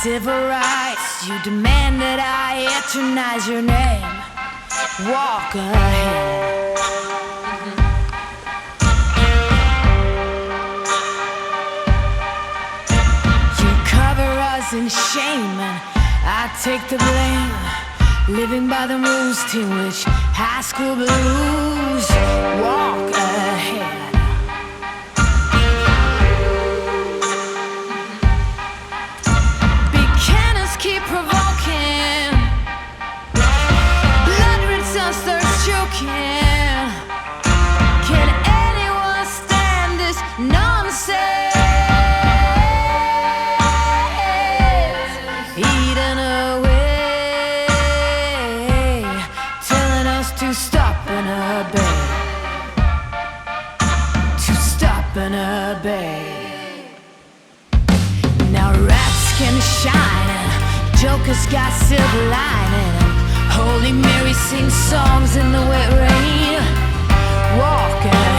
civil rights. You demand that I eternize your name. Walk ahead. You cover us in shame and I take the blame. Living by the rules to which high school blues. Walk ahead. Keep provoking, blood returns, thirst choking. Can anyone stand this nonsense? Eating away, telling us to stop and obey, to stop and obey. Now rats can shine, jokers got silver lining, Holy Mary sings songs in the wet rain. Walk out.